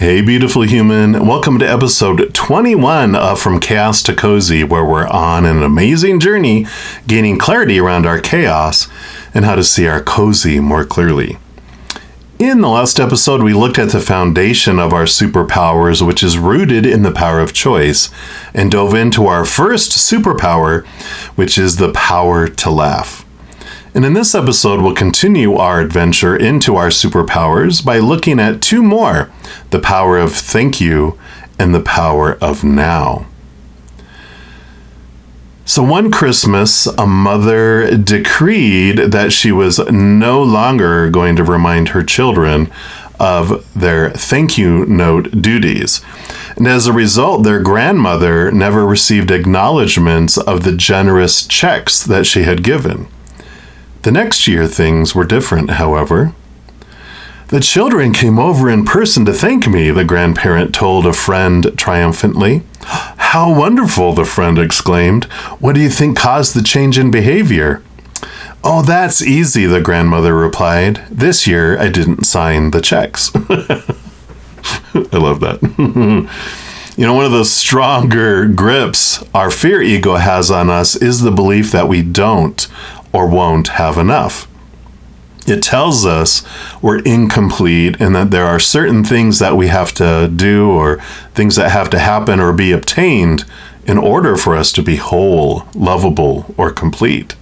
Hey, beautiful human. Welcome to episode 21 of From Chaos to Cozy, where we're on an amazing journey gaining clarity around our chaos and how to see our cozy more clearly. In the last episode, we looked at the foundation of our superpowers, which is rooted in the power of choice, and dove into our first superpower, which is the power to laugh. And in this episode, we'll continue our adventure into our superpowers by looking at two more, the power of thank you and the power of now. So one Christmas, a mother decreed that she was no longer going to remind her children of their thank you note duties. And as a result, their grandmother never received acknowledgments of the generous checks that she had given. The next year, things were different, however. The children came over in person to thank me, the grandparent told a friend triumphantly. How wonderful, the friend exclaimed. What do you think caused the change in behavior? Oh, that's easy, the grandmother replied. This year, I didn't sign the checks. I love that. One of the stronger grips our fear ego has on us is the belief that we don't or won't have enough. It tells us we're incomplete and that there are certain things that we have to do or things that have to happen or be obtained in order for us to be whole, lovable, or complete.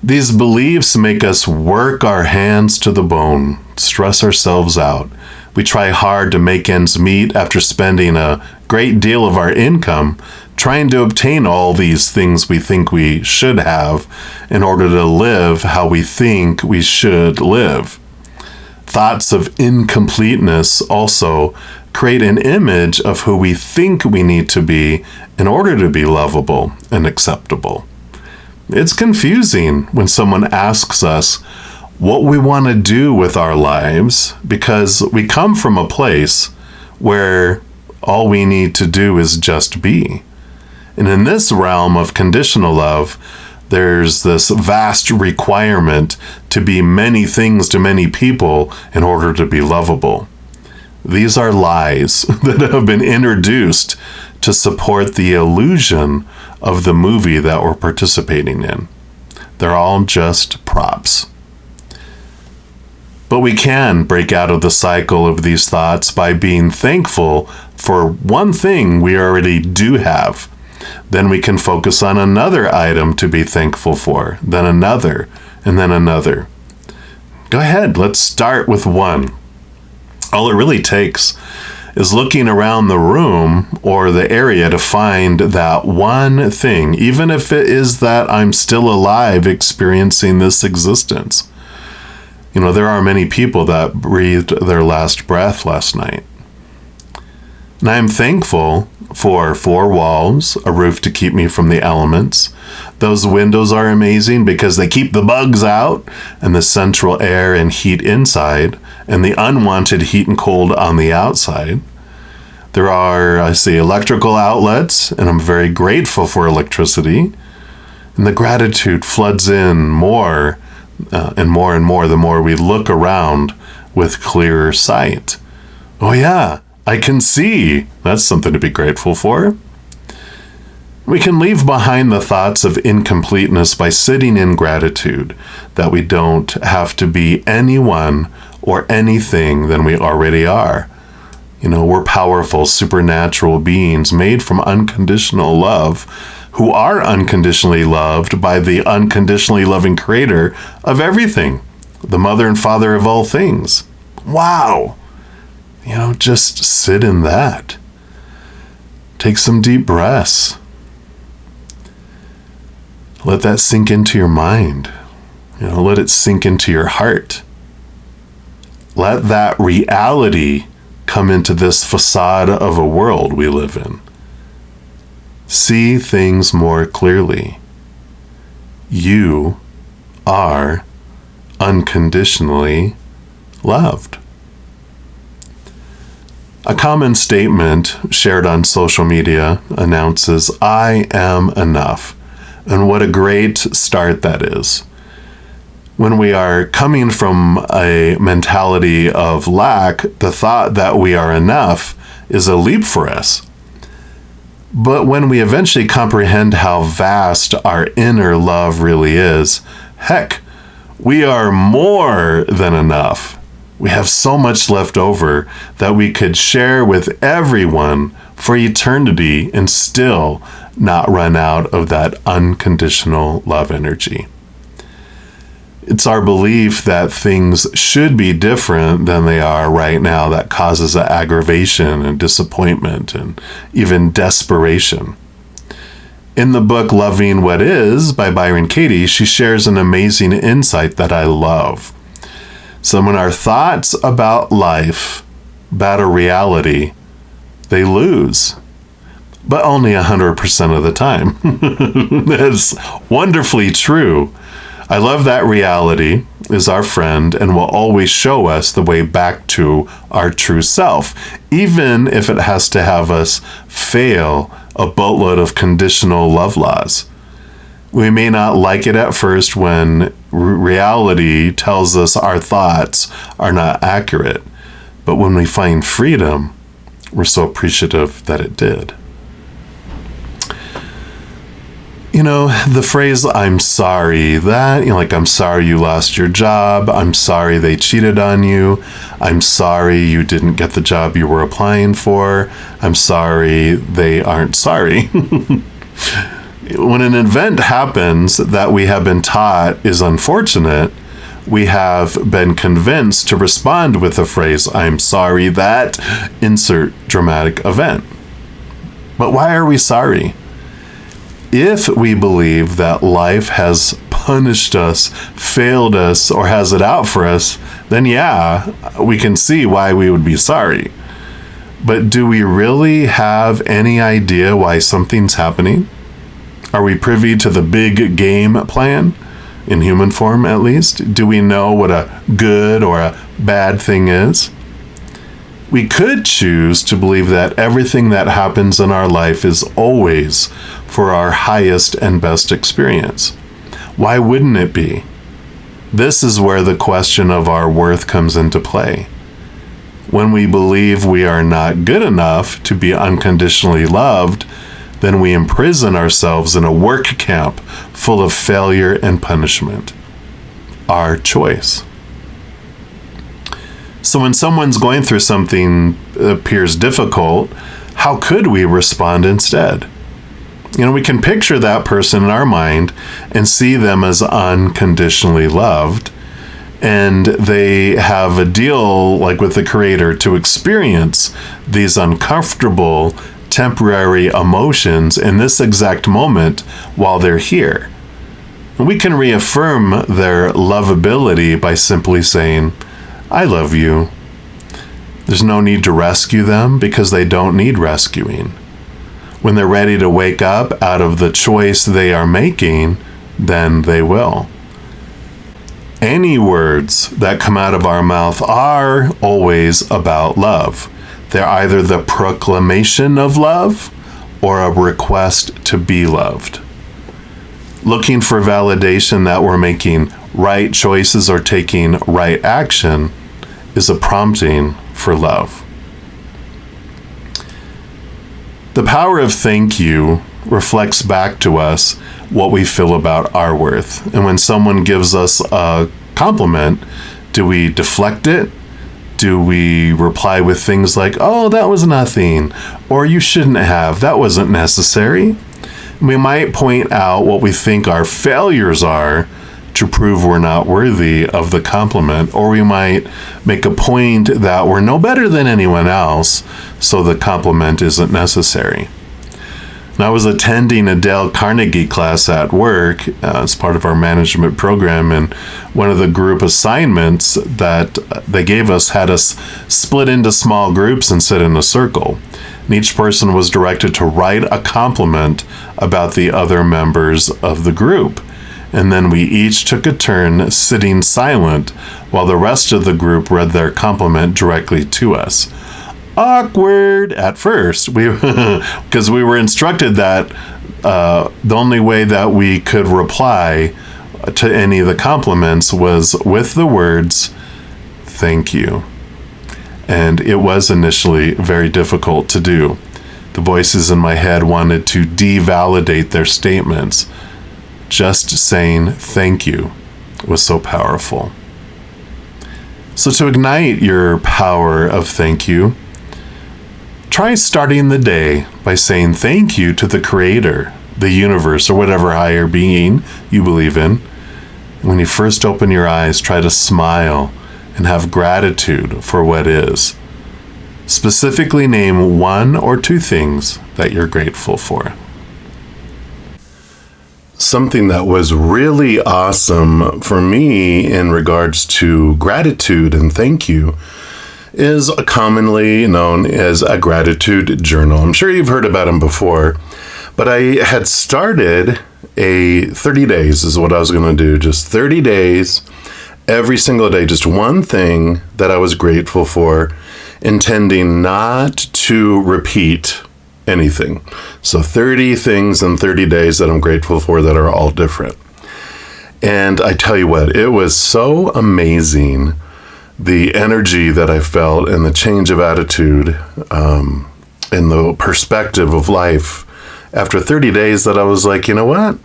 These beliefs make us work our hands to the bone, stress ourselves out. We try hard to make ends meet after spending a great deal of our income trying to obtain all these things we think we should have in order to live how we think we should live. Thoughts of incompleteness also create an image of who we think we need to be in order to be lovable and acceptable. It's confusing when someone asks us what we want to do with our lives because we come from a place where all we need to do is just be. And in this realm of conditional love, there's this vast requirement to be many things to many people in order to be lovable. These are lies that have been introduced to support the illusion of the movie that we're participating in. They're all just props. But we can break out of the cycle of these thoughts by being thankful for one thing we already do have. Then we can focus on another item to be thankful for, then another, and then another. Go ahead, let's start with one. All it really takes is looking around the room or the area to find that one thing, even if it is that I'm still alive experiencing this existence. There are many people that breathed their last breath last night. And I'm thankful for 4 walls, a roof to keep me from the elements. Those windows are amazing because they keep the bugs out and the central air and heat inside and the unwanted heat and cold on the outside. There are, electrical outlets, and I'm very grateful for electricity. And the gratitude floods in more and more and more the more we look around with clearer sight. Oh yeah, I can see. That's something to be grateful for. We can leave behind the thoughts of incompleteness by sitting in gratitude that we don't have to be anyone or anything than we already are. We're powerful, supernatural beings made from unconditional love who are unconditionally loved by the unconditionally loving creator of everything, the mother and father of all things. Wow! Just sit in that. Take some deep breaths. Let that sink into your mind. Let it sink into your heart. Let that reality come into this facade of a world we live in. See things more clearly. You are unconditionally loved. A common statement shared on social media announces, I am enough. And what a great start that is. When we are coming from a mentality of lack, the thought that we are enough is a leap for us. But when we eventually comprehend how vast our inner love really is, heck, we are more than enough. We have so much left over that we could share with everyone for eternity and still not run out of that unconditional love energy. It's our belief that things should be different than they are right now that causes aggravation and disappointment and even desperation. In the book Loving What Is by Byron Katie, she shares an amazing insight that I love. So when our thoughts about life battle reality, they lose. But only 100% of the time. That's wonderfully true. I love that reality is our friend and will always show us the way back to our true self, even if it has to have us fail a boatload of conditional love laws. We may not like it at first when reality tells us our thoughts are not accurate, but when we find freedom, we're so appreciative that it did. You know, the phrase, I'm sorry, that, like, I'm sorry you lost your job. I'm sorry they cheated on you. I'm sorry you didn't get the job you were applying for. I'm sorry they aren't sorry. When an event happens that we have been taught is unfortunate, we have been convinced to respond with the phrase, I'm sorry that, insert dramatic event. But why are we sorry? If we believe that life has punished us, failed us, or has it out for us, then yeah, we can see why we would be sorry. But do we really have any idea why something's happening? Are we privy to the big game plan? In human form, at least? Do we know what a good or a bad thing is? We could choose to believe that everything that happens in our life is always for our highest and best experience. Why wouldn't it be? This is where the question of our worth comes into play. When we believe we are not good enough to be unconditionally loved, then we imprison ourselves in a work camp full of failure and punishment. Our choice. So when someone's going through something that appears difficult, how could we respond instead? You know, we can picture that person in our mind and see them as unconditionally loved, and they have a deal, like with the Creator, to experience these uncomfortable, temporary emotions in this exact moment while they're here. And we can reaffirm their lovability by simply saying, I love you. There's no need to rescue them because they don't need rescuing. When they're ready to wake up out of the choice they are making, then they will. Any words that come out of our mouth are always about love. They're either the proclamation of love or a request to be loved. Looking for validation that we're making right choices or taking right action is a prompting for love. The power of thank you reflects back to us what we feel about our worth. And when someone gives us a compliment, do we deflect it? Do we reply with things like, oh, that was nothing, or you shouldn't have, that wasn't necessary? We might point out what we think our failures are to prove we're not worthy of the compliment, or we might make a point that we're no better than anyone else, so the compliment isn't necessary. And I was attending a Dale Carnegie class at work as part of our management program, and one of the group assignments that they gave us had us split into small groups and sit in a circle. And each person was directed to write a compliment about the other members of the group. And then we each took a turn sitting silent while the rest of the group read their compliment directly to us. Awkward at first, because we were instructed that the only way that we could reply to any of the compliments was with the words, "Thank you." And it was initially very difficult to do. The voices in my head wanted to devalidate their statements. Just saying thank you was so powerful. So to ignite your power of thank you, try starting the day by saying thank you to the Creator, the universe, or whatever higher being you believe in. When you first open your eyes, try to smile and have gratitude for what is. Specifically name 1 or 2 things that you're grateful for. Something that was really awesome for me in regards to gratitude and thank you is commonly known as a gratitude journal. I'm sure you've heard about them before, but I had started a 30 days is what I was going to do. Just 30 days, every single day, just one thing that I was grateful for, intending not to repeat anything. So 30 things in 30 days that I'm grateful for that are all different. And I tell you what, it was so amazing, the energy that I felt and the change of attitude and the perspective of life after 30 days that I was like, you know what?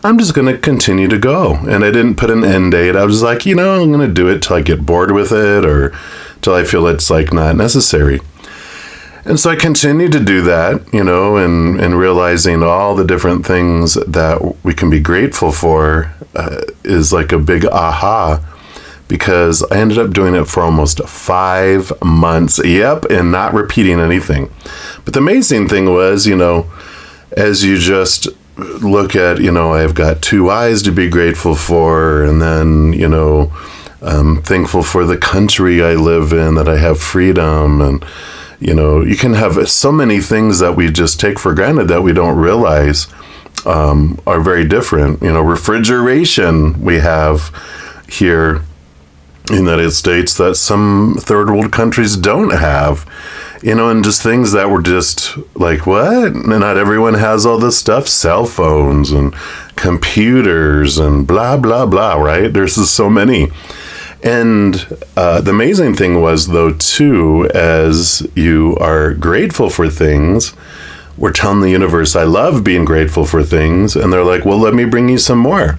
I'm just going to continue to go. And I didn't put an end date. I was like, I'm going to do it till I get bored with it or till I feel it's like not necessary. And so I continued to do that, and realizing all the different things that we can be grateful for is like a big aha, because I ended up doing it for almost 5 months. Yep, and not repeating anything. But the amazing thing was, as you just look at, I've got 2 eyes to be grateful for, and then, I'm thankful for the country I live in, that I have freedom, and you can have so many things that we just take for granted that we don't realize are very different. Refrigeration we have here in the United States that some third world countries don't have, and just things that were just like, what? And not everyone has all this stuff, cell phones and computers and blah, blah, blah, right? There's just so many. And the amazing thing was, though, too, as you are grateful for things, we're telling the universe, I love being grateful for things. And they're like, well, let me bring you some more.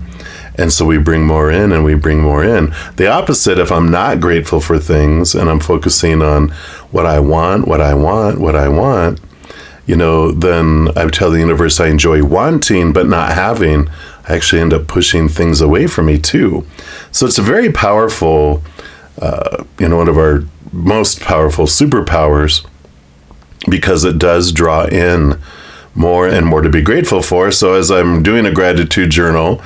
And so we bring more in and we bring more in. The opposite, if I'm not grateful for things and I'm focusing on what I want, then I tell the universe I enjoy wanting but not having. I actually end up pushing things away from me too. So it's a very powerful, one of our most powerful superpowers, because it does draw in more and more to be grateful for. So as I'm doing a gratitude journal,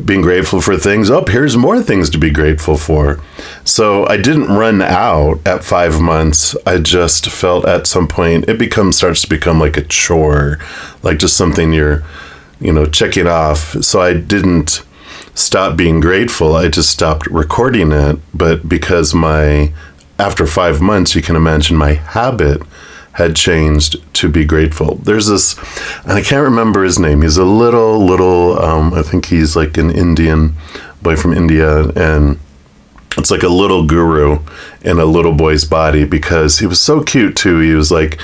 being grateful for things, here's more things to be grateful for. So I didn't run out at 5 months. I just felt at some point it starts to become like a chore, like just something you're checking off. So I didn't stop being grateful. I just stopped recording it. But because after 5 months, you can imagine my habit had changed to be grateful. There's this, and I can't remember his name. He's a little, I think he's like an Indian boy from India. And it's like a little guru in a little boy's body, because he was so cute too. He was like,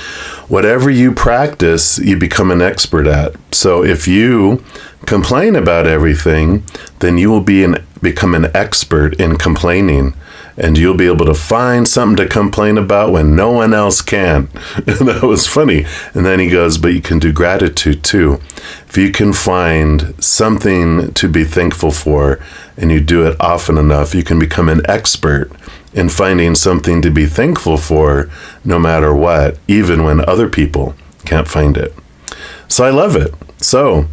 whatever you practice, you become an expert at. So if you complain about everything, then you will become an expert in complaining. And you'll be able to find something to complain about when no one else can. And that was funny. And then he goes, but you can do gratitude too. If you can find something to be thankful for and you do it often enough, you can become an expert in finding something to be thankful for no matter what, even when other people can't find it. So I love it. So,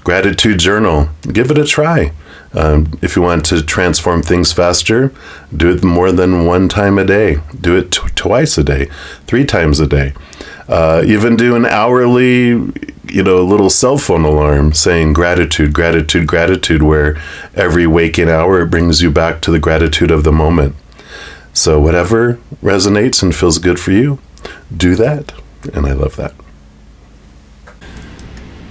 gratitude journal, give it a try. If you want to transform things faster, do it more than 1 time a day. Do it twice a day, 3 times a day. Even do an hourly, little cell phone alarm saying gratitude, gratitude, gratitude, where every waking hour it brings you back to the gratitude of the moment. So whatever resonates and feels good for you, do that. And I love that.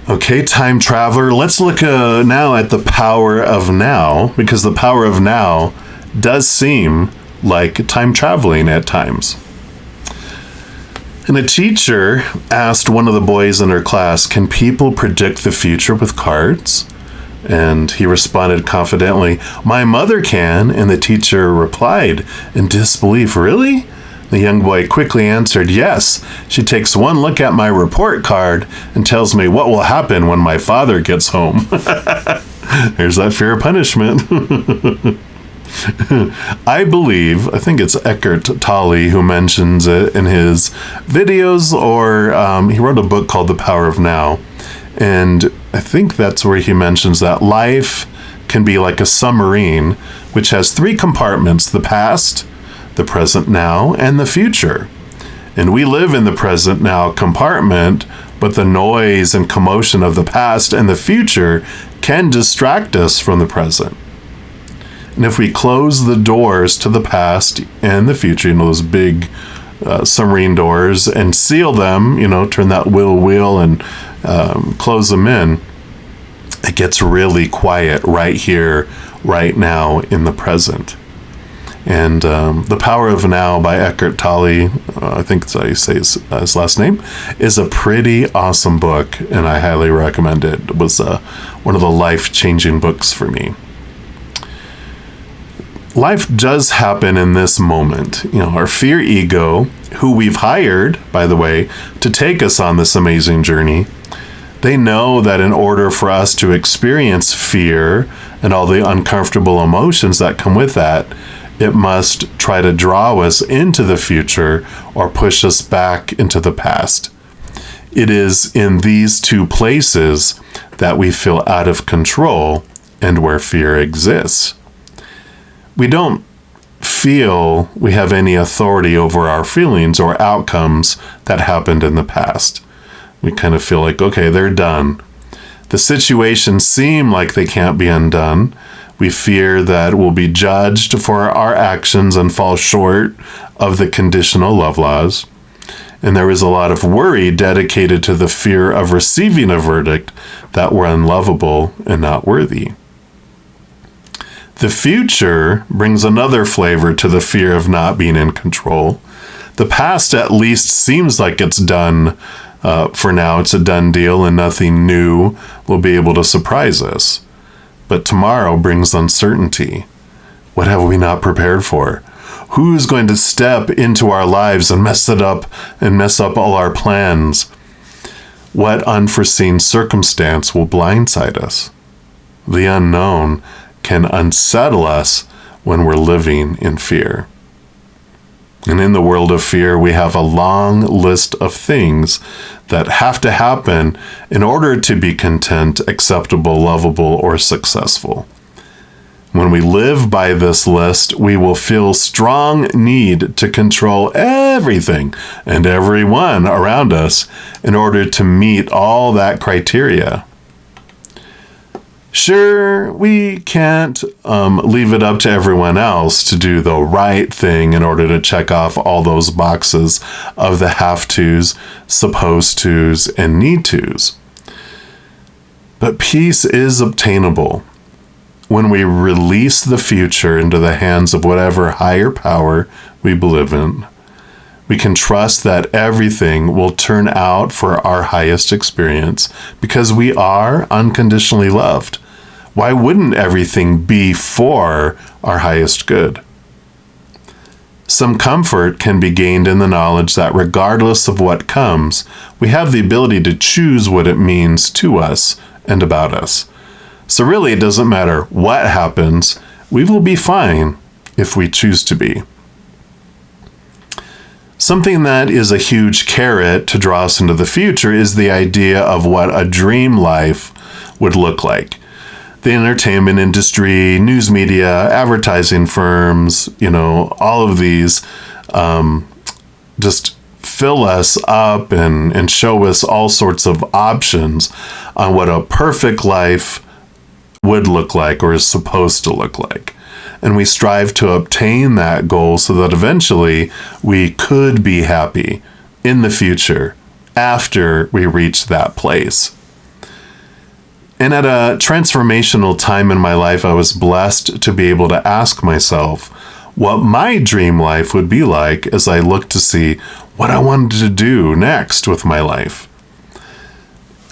Okay, time traveler, let's look now at the power of now, because the power of now does seem like time traveling at times. And a teacher asked one of the boys in her class, "Can people predict the future with cards?" And he responded confidently, "My mother can." And the teacher replied in disbelief, "Really?" The young boy quickly answered, "Yes, she takes one look at my report card and tells me what will happen when my father gets home." There's that fear of punishment. I think it's Eckhart Tolle who mentions it in his videos, or he wrote a book called The Power of Now. And I think that's where he mentions that life can be like a submarine, which has 3 compartments: the past, the present now, and the future. And we live in the present now compartment, but the noise and commotion of the past and the future can distract us from the present. And if we close the doors to the past and the future, those big submarine doors, and seal them, turn that wheel and close them in, it gets really quiet right here, right now in the present. And The Power of Now by Eckhart Tolle, I think that's how you say his last name, is a pretty awesome book, and I highly recommend it. It was one of the life-changing books for me. Life does happen in this moment. Our fear ego, who we've hired, by the way, to take us on this amazing journey, they know that in order for us to experience fear and all the uncomfortable emotions that come with that, it must try to draw us into the future or push us back into the past. It is in these 2 places that we feel out of control and where fear exists. We don't feel we have any authority over our feelings or outcomes that happened in the past. We kind of feel like, okay, they're done. The situations seem like they can't be undone. We fear that we'll be judged for our actions and fall short of the conditional love laws. And there is a lot of worry dedicated to the fear of receiving a verdict that we're unlovable and not worthy. The future brings another flavor to the fear of not being in control. The past at least seems like it's done for now. It's a done deal, and nothing new will be able to surprise us. But tomorrow brings uncertainty. What have we not prepared for? Who's going to step into our lives and mess it up and mess up all our plans? What unforeseen circumstance will blindside us? The unknown can unsettle us when we're living in fear. And in the world of fear, we have a long list of things that have to happen in order to be content, acceptable, lovable, or successful. When we live by this list, we will feel strong need to control everything and everyone around us in order to meet all that criteria. Sure, we can't leave it up to everyone else to do the right thing in order to check off all those boxes of the have-tos, supposed-tos, and need-tos. But peace is obtainable when we release the future into the hands of whatever higher power we believe in. We can trust that everything will turn out for our highest experience because we are unconditionally loved. Why wouldn't everything be for our highest good? Some comfort can be gained in the knowledge that regardless of what comes, we have the ability to choose what it means to us and about us. So really, it doesn't matter what happens, we will be fine if we choose to be. Something that is a huge carrot to draw us into the future is the idea of what a dream life would look like. The entertainment industry, news media, advertising firms, all of these just fill us up and show us all sorts of options on what a perfect life would look like or is supposed to look like. And we strive to obtain that goal so that eventually we could be happy in the future after we reach that place. And at a transformational time in my life, I was blessed to be able to ask myself what my dream life would be like as I looked to see what I wanted to do next with my life.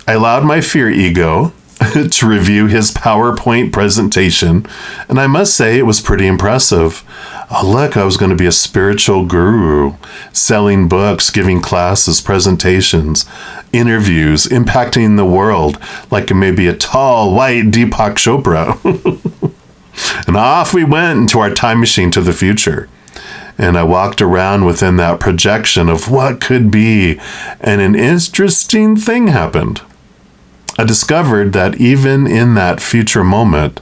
I allowed my fear ego to review his PowerPoint presentation, and I must say it was pretty impressive. Oh, look, I was going to be a spiritual guru, selling books, giving classes, presentations, interviews, impacting the world like maybe a tall, white Deepak Chopra. And off we went into our time machine to the future. And I walked around within that projection of what could be, and an interesting thing happened. I discovered that even in that future moment,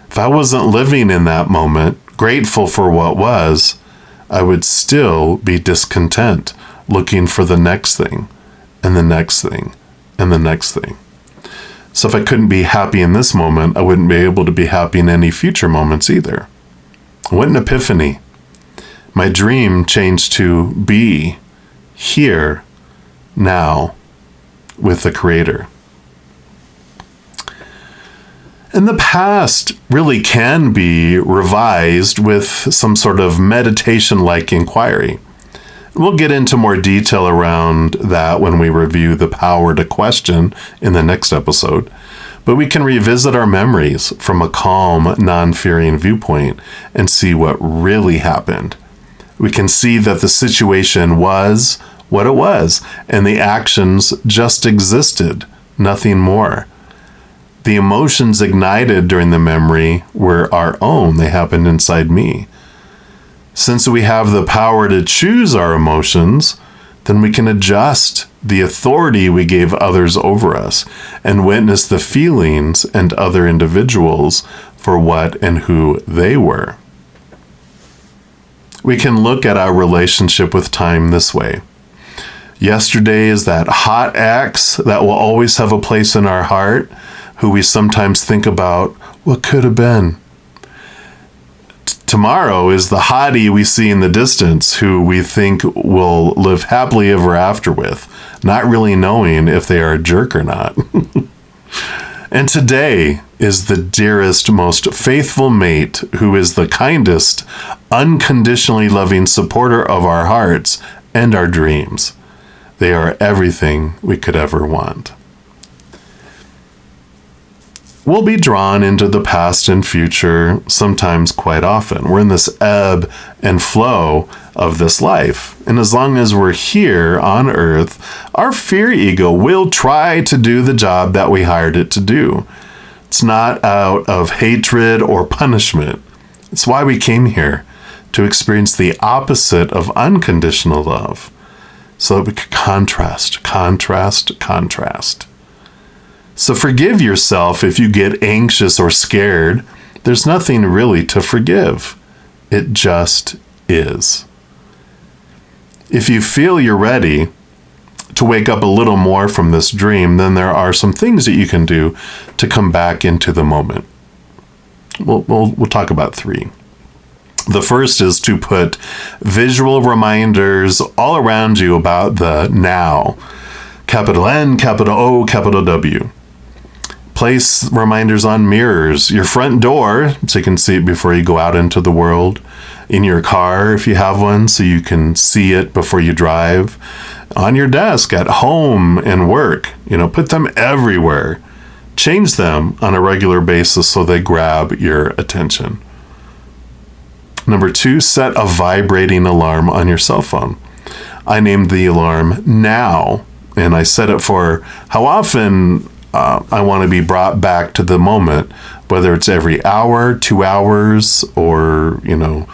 if I wasn't living in that moment, grateful for what was, I would still be discontent, looking for the next thing, and the next thing, and the next thing. So if I couldn't be happy in this moment, I wouldn't be able to be happy in any future moments either. What an epiphany. My dream changed to be here, now, with the Creator. And the past really can be revised with some sort of meditation-like inquiry. We'll get into more detail around that when we review the power to question in the next episode. But we can revisit our memories from a calm, non-fearing viewpoint and see what really happened. We can see that the situation was what it was, and the actions just existed, nothing more. The emotions ignited during the memory were our own. They happened inside me. Since we have the power to choose our emotions, then we can adjust the authority we gave others over us and witness the feelings and other individuals for what and who they were. We can look at our relationship with time this way. Yesterday is that hot ex that will always have a place in our heart, who we sometimes think about what could have been. Tomorrow is the hottie we see in the distance, who we think will live happily ever after with, not really knowing if they are a jerk or not. And today is the dearest, most faithful mate, who is the kindest, unconditionally loving supporter of our hearts and our dreams. They are everything we could ever want. We'll be drawn into the past and future sometimes quite often. We're in this ebb and flow of this life. And as long as we're here on earth, our fear ego will try to do the job that we hired it to do. It's not out of hatred or punishment. It's why we came here, to experience the opposite of unconditional love, so that we could contrast. So forgive yourself if you get anxious or scared. There's nothing really to forgive. It just is. If you feel you're ready to wake up a little more from this dream, then there are some things that you can do to come back into the moment. We'll talk about 3. The first is to put visual reminders all around you about the now. Capital N, capital O, capital W. Place reminders on mirrors, your front door, so you can see it before you go out into the world. In your car, if you have one, so you can see it before you drive. On your desk, at home and work. Put them everywhere. Change them on a regular basis so they grab your attention. Number 2, set a vibrating alarm on your cell phone. I named the alarm Now, and I set it for how often I want to be brought back to the moment, whether it's every hour, 2 hours, or, even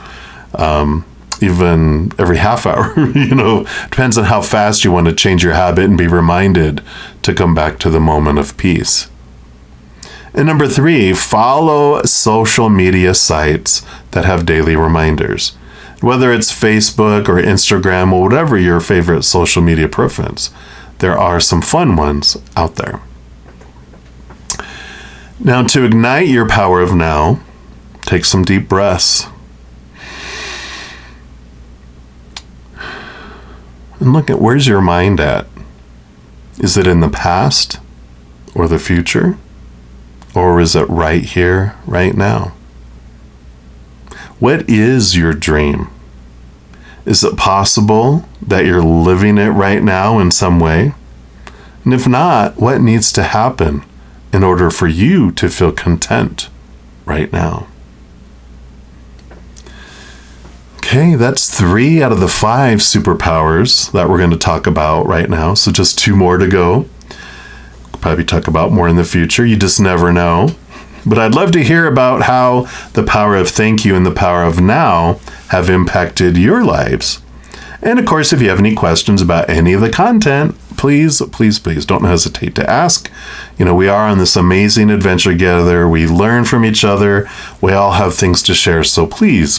every half hour. Depends on how fast you want to change your habit and be reminded to come back to the moment of peace. And number 3, follow social media sites that have daily reminders. Whether it's Facebook or Instagram or whatever your favorite social media preference, there are some fun ones out there. Now, to ignite your power of now, take some deep breaths. And look at, where's your mind at? Is it in the past or the future? Or is it right here, right now? What is your dream? Is it possible that you're living it right now in some way? And if not, what needs to happen in order for you to feel content right now? Okay, that's 3 out of the 5 superpowers that we're going to talk about right now. So just 2 more to go. Probably talk about more in the future. You just never know. But I'd love to hear about how the power of thank you and the power of now have impacted your lives. And of course, if you have any questions about any of the content, please don't hesitate to ask. We are on this amazing adventure together. We learn from each other. We all have things to share. So please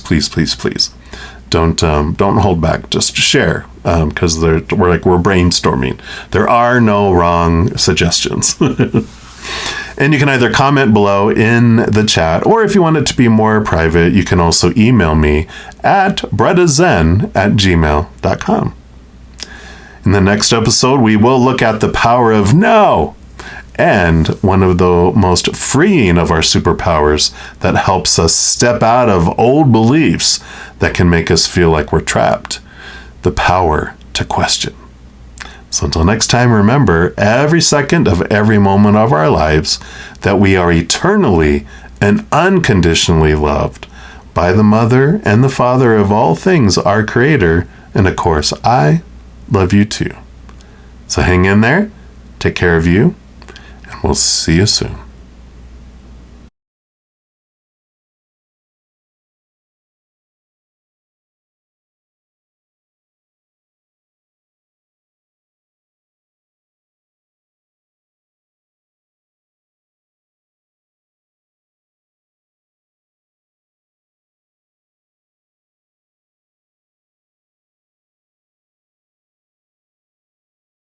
don't hold back. Just share, because we're brainstorming. There are no wrong suggestions. And you can either comment below in the chat, or if you want it to be more private, you can also email me at brettazen@gmail.com. In the next episode, we will look at the power of no, and one of the most freeing of our superpowers that helps us step out of old beliefs that can make us feel like we're trapped. The power to question. So until next time, remember every second of every moment of our lives that we are eternally and unconditionally loved by the Mother and the Father of all things, our Creator. And of course, I love you too. So hang in there, take care of you, and we'll see you soon.